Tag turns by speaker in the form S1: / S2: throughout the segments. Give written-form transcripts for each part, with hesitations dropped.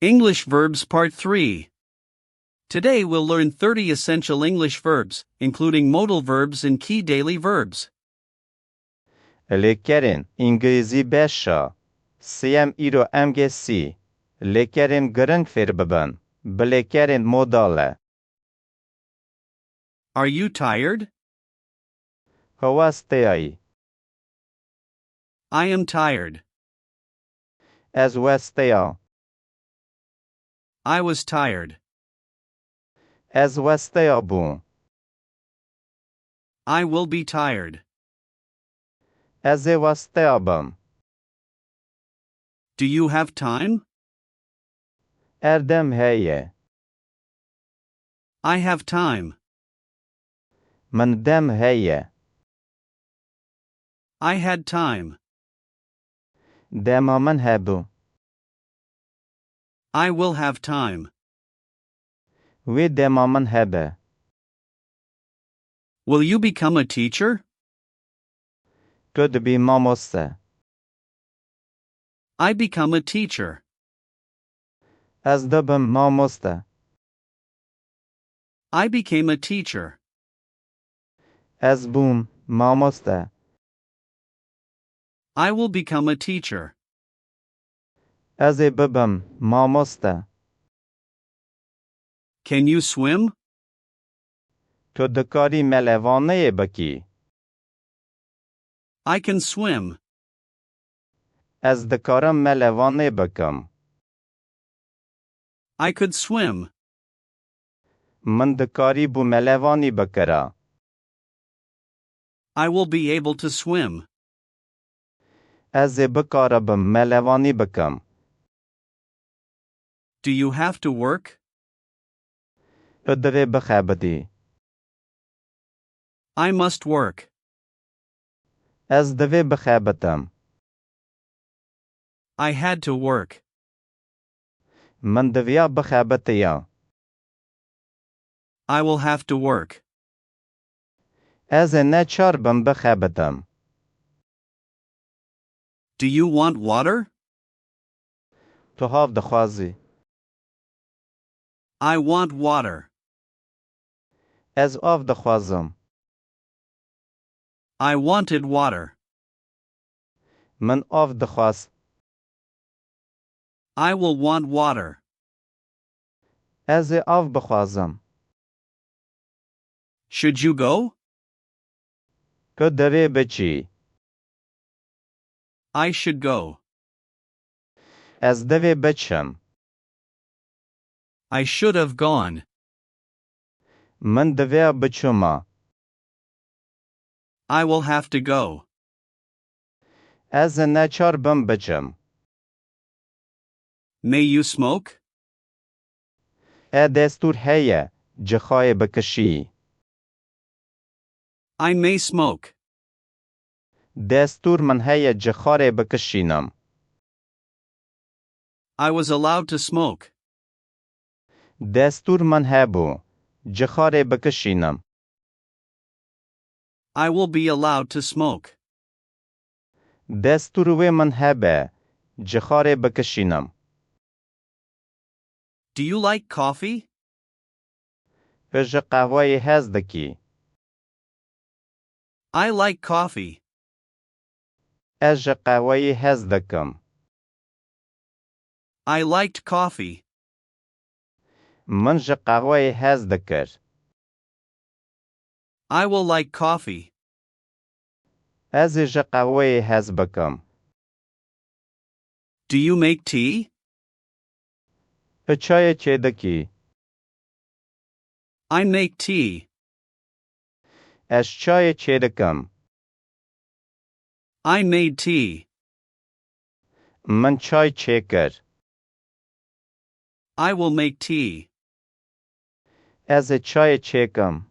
S1: English Verbs Part 3. Today we'll learn 30 essential English verbs, including modal verbs and key daily verbs.
S2: Lêkerên Îngilîzî Beşa, sêyem îro em gesî, lêkerên grnگ fêr bibin, bi lêkerên modal.
S1: Are you tired?
S2: Hewesteyayî.
S1: I am tired.
S2: Ez westeya.
S1: I was tired.
S2: Ez westeya bûm.
S1: I will be tired.
S2: Ez ê westeya bim.
S1: Do you have time?
S2: Erdem heye.
S1: I have time.
S2: Min dem heye.
S1: I had time.
S2: Dema min hebû.
S1: I will have time.
S2: Wê dema min hebe.
S1: Will you become a teacher?
S2: Tu dibî mamoste.
S1: I become a teacher.
S2: Ez dibim mamoste.
S1: I became a teacher.
S2: Ez bûm mamoste.
S1: I will become a teacher.
S2: Ez ê bibim mamoste.
S1: Can you swim?
S2: Tu dikarî melevaneyê bikî.
S1: I can swim.
S2: Ez dikarim melevanê bikim.
S1: I could swim.
S2: Min dikarî bû melevanî bikira.
S1: I will be able to swim.
S2: Ez ê bikaribim melevanî bikim.
S1: Do you have to work?
S2: Tu divê bixebitî.
S1: I must work.
S2: Ez divê bixebitim.
S1: I had to work.
S2: Min diviya bixebitiya.
S1: I will have to work.
S2: Ez ê neçar bim bixebitim.
S1: Do you want water?
S2: Tu hav dixwazî.
S1: I want water.
S2: Ez av dixwazim.
S1: I wanted water.
S2: Min av dixwast.
S1: I will want water.
S2: Ez ê av bixwazim.
S1: Should you go?
S2: Tu divê biçî.
S1: I should go.
S2: Ez divê biçim.
S1: I should have gone.
S2: Min divêya biçûma.
S1: I will have to go.
S2: Ez ê neçar bim biçim.
S1: May you smoke?
S2: E destûr heye cixayê bikişî.
S1: I may smoke.
S2: Destûr min heye cixarê bikişînim.
S1: I was allowed to smoke.
S2: Destûr min hebû cixarê bikişînim.
S1: I will be allowed to smoke.
S2: Destûr wê min hebe cixarê bikişînim.
S1: Do you like coffee?
S2: Tu ji qehweyê hez dikî.
S1: I like coffee.
S2: Ez ji qehweyê hez dikim.
S1: I liked coffee.
S2: Min ji qehweyê hez dikir.
S1: I will like coffee.
S2: Ez ê ji qehweyê hez bikim.
S1: Do you make tea?
S2: Tu çayê çê dikî.
S1: I make tea.
S2: Ez çayê çê dikim.
S1: I made tea.
S2: Min çay çê kir.
S1: I will make tea.
S2: Ez ê çayê çêkim.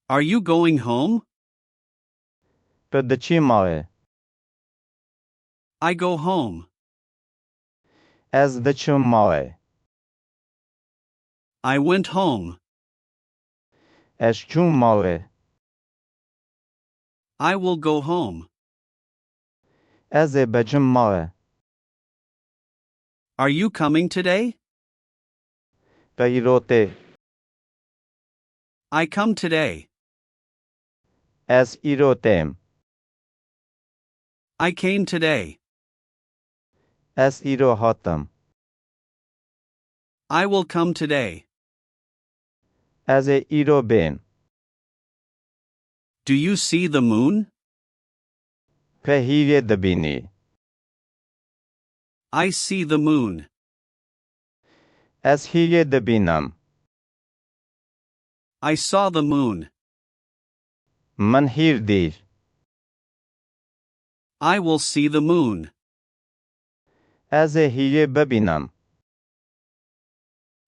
S1: Are you going home?
S2: Tu diçî malê.
S1: I go home.
S2: Ez diçim malê.
S1: I went home.
S2: Ez çûm malê.
S1: I will go home.
S2: Ez ê becim malê.
S1: Are you coming today?
S2: Kairote.
S1: I come today.
S2: Ez irotem.
S1: I came today.
S2: Ez iro hatam.
S1: I will come today.
S2: Ez iro bem.
S1: Do you see the moon?
S2: Pehivye dabini.
S1: I see the moon.
S2: Ez hivye dabinam.
S1: I saw the moon.
S2: Man hir dir.
S1: I will see the moon.
S2: Ez hivye babinam.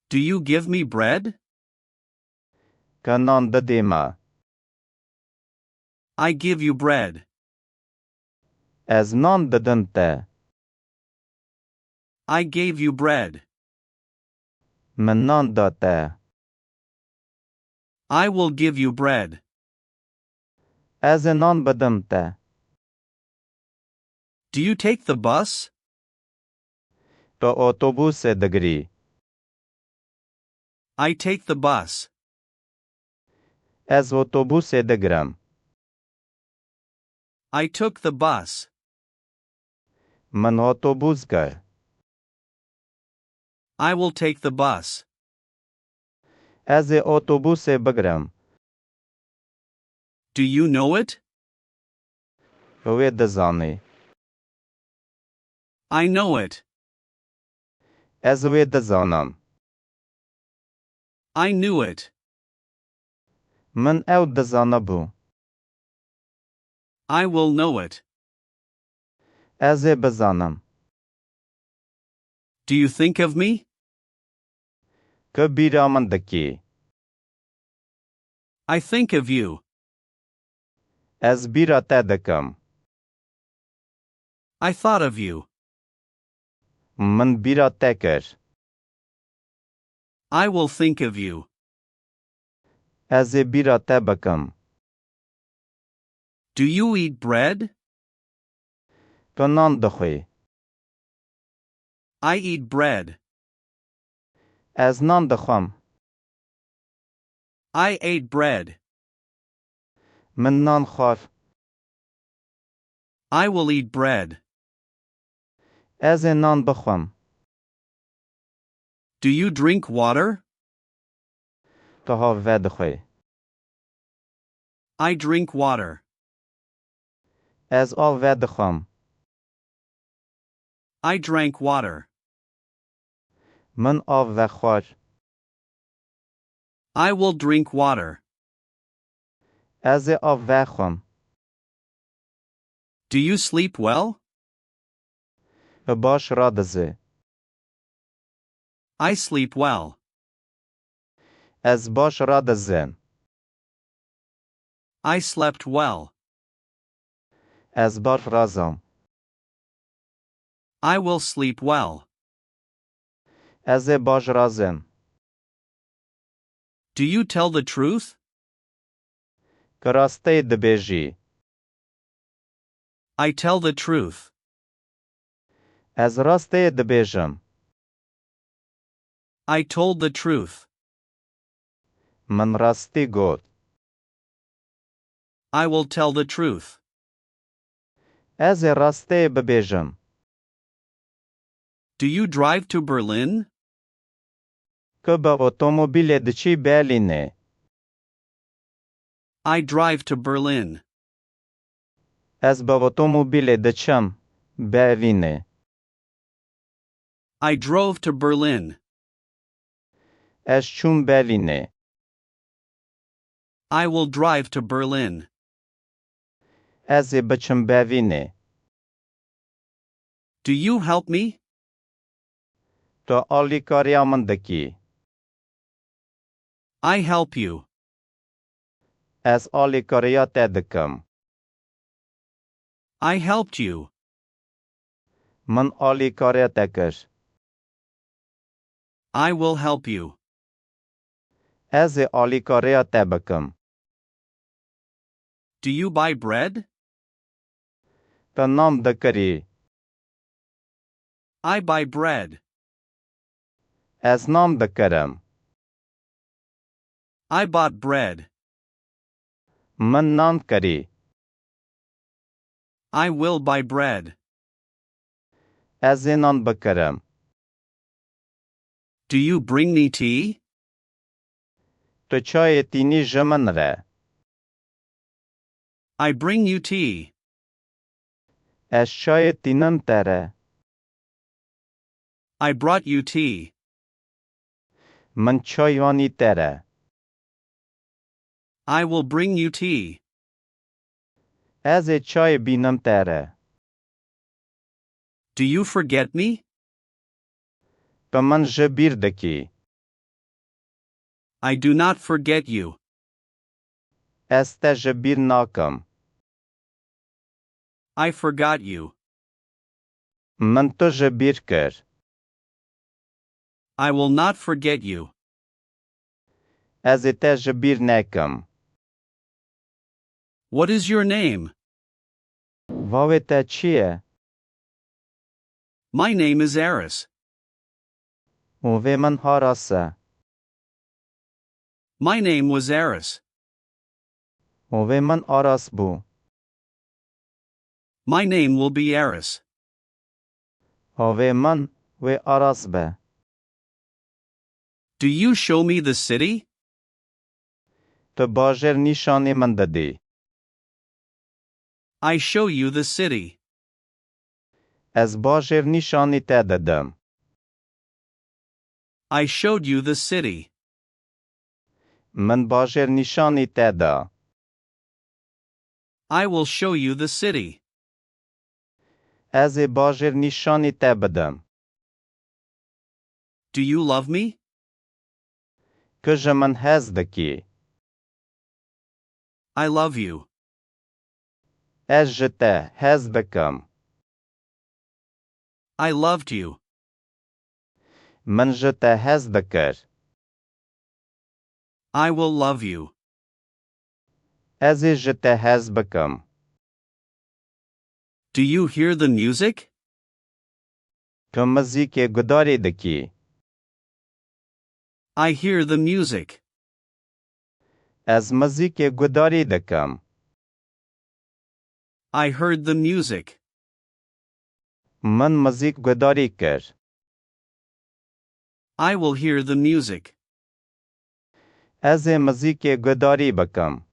S1: Do you give me bread?
S2: Kanan dadema.
S1: I give you bread.
S2: Ez nan dadante.
S1: I gave you bread.
S2: Man nan date.
S1: I will give you bread.
S2: Ez nan badamte.
S1: Do you take the bus?
S2: To otobuse dagri.
S1: I take the bus.
S2: Ez otobuse dagram.
S1: I took the bus.
S2: Man otobus gar.
S1: I will take the bus.
S2: Ez otobuse bagram.
S1: Do you know it?
S2: Ve dazani.
S1: I know it.
S2: Ez ve dazanam.
S1: I knew it.
S2: Man ew dazanabu.
S1: I will know it.
S2: Ez bazanam.
S1: Do you think of me?
S2: Kabira mandaki.
S1: I think of you.
S2: Ez bira tedakam.
S1: I thought of you.
S2: Man bira teker.
S1: I will think of you.
S2: Ez bira tebakam.
S1: Do you eat bread?
S2: Kanan dakhwe.
S1: I eat bread.
S2: Ez nan dakham.
S1: I ate bread.
S2: Man nan khar.
S1: I will eat bread.
S2: Ez nan bakham.
S1: Do you drink water?
S2: Taha ve dakhwe.
S1: I drink water.
S2: Ez al ve dakham.
S1: I drank water.
S2: Man av ve khar.
S1: I will drink water.
S2: Ez av ve kham.
S1: Do you sleep well?
S2: Bash radaze.
S1: I sleep well.
S2: Ez bash radazem.
S1: I slept well.
S2: Ez bash razam.
S1: I will sleep well.
S2: Ez bash razem.
S1: Do you tell the truth?
S2: Karaste dbeji.
S1: I tell the truth.
S2: Ez raste dbejam.
S1: I told the truth.
S2: Man rasti got.
S1: I will tell the truth.
S2: Ez raste bebejam.
S1: Do you drive to Berlin?
S2: Kuba automobile dchi Berline.
S1: I drive to Berlin.
S2: Ez ba automobile dcham Berline.
S1: I drove to Berlin.
S2: Ez chum Berline.
S1: I will drive to Berlin.
S2: Ez bacham Berline.
S1: Do you help me?
S2: To ali karyamandaki.
S1: I help you.
S2: Ez ali karya tedakam.
S1: I helped you.
S2: Man ali karya tekar.
S1: I will help you.
S2: Ez ali karya tebakam.
S1: Do you buy bread?
S2: Ta nam dakari.
S1: I buy bread.
S2: Ez nam dikarim.
S1: I bought bread.
S2: Min nan kirî.
S1: I will buy bread.
S2: Ez ê nan bikirim.
S1: Do you bring me tea?
S2: Tu çayê tînî ji min re.
S1: I bring you tea.
S2: Ez çayê tînim te re.
S1: I brought you tea.
S2: Min çay wanî te re.
S1: I will bring you tea.
S2: Ez ê çayê bînim te re.
S1: Do you forget me?
S2: Tu min ji bîr dikî.
S1: I do not forget you.
S2: Ez te ji bîr nakim.
S1: I forgot you.
S2: Min tu ji bîr kir.
S1: I will not forget you.
S2: Ez ê te ji bîr nekim.
S1: What is your name?
S2: Bavê te çi ye?
S1: My name is Aris.
S2: û vê min Haras e.
S1: My name was Aris.
S2: û vê min Aras bû.
S1: My name will be Aris.
S2: Havê min wê Aras be.
S1: Do you show me the city?
S2: Tu bajêr nîşanê min didî.
S1: I show you the city.
S2: Ez bajêr nîşanî te didim.
S1: I showed you the city.
S2: Min bajêr nîşanî te da.
S1: I will show you the city.
S2: Ez ê bajêr nîşanî te bidim.
S1: Do you love me?
S2: Tu ji min hez dikî.
S1: I love you.
S2: Ez ji te hez dikim.
S1: I loved you.
S2: Min ji te hez dikir.
S1: I will love you.
S2: Ez ê ji te hez bikim.
S1: Do you hear the music?
S2: Tu mizîkê gudarê dikî.
S1: I hear the music.
S2: Ez mizîkê gudarê dikim.
S1: I heard the music.
S2: Min mizîk gudarî kir.
S1: I will hear the music.
S2: Ez ê mizîkê gudarî bikim.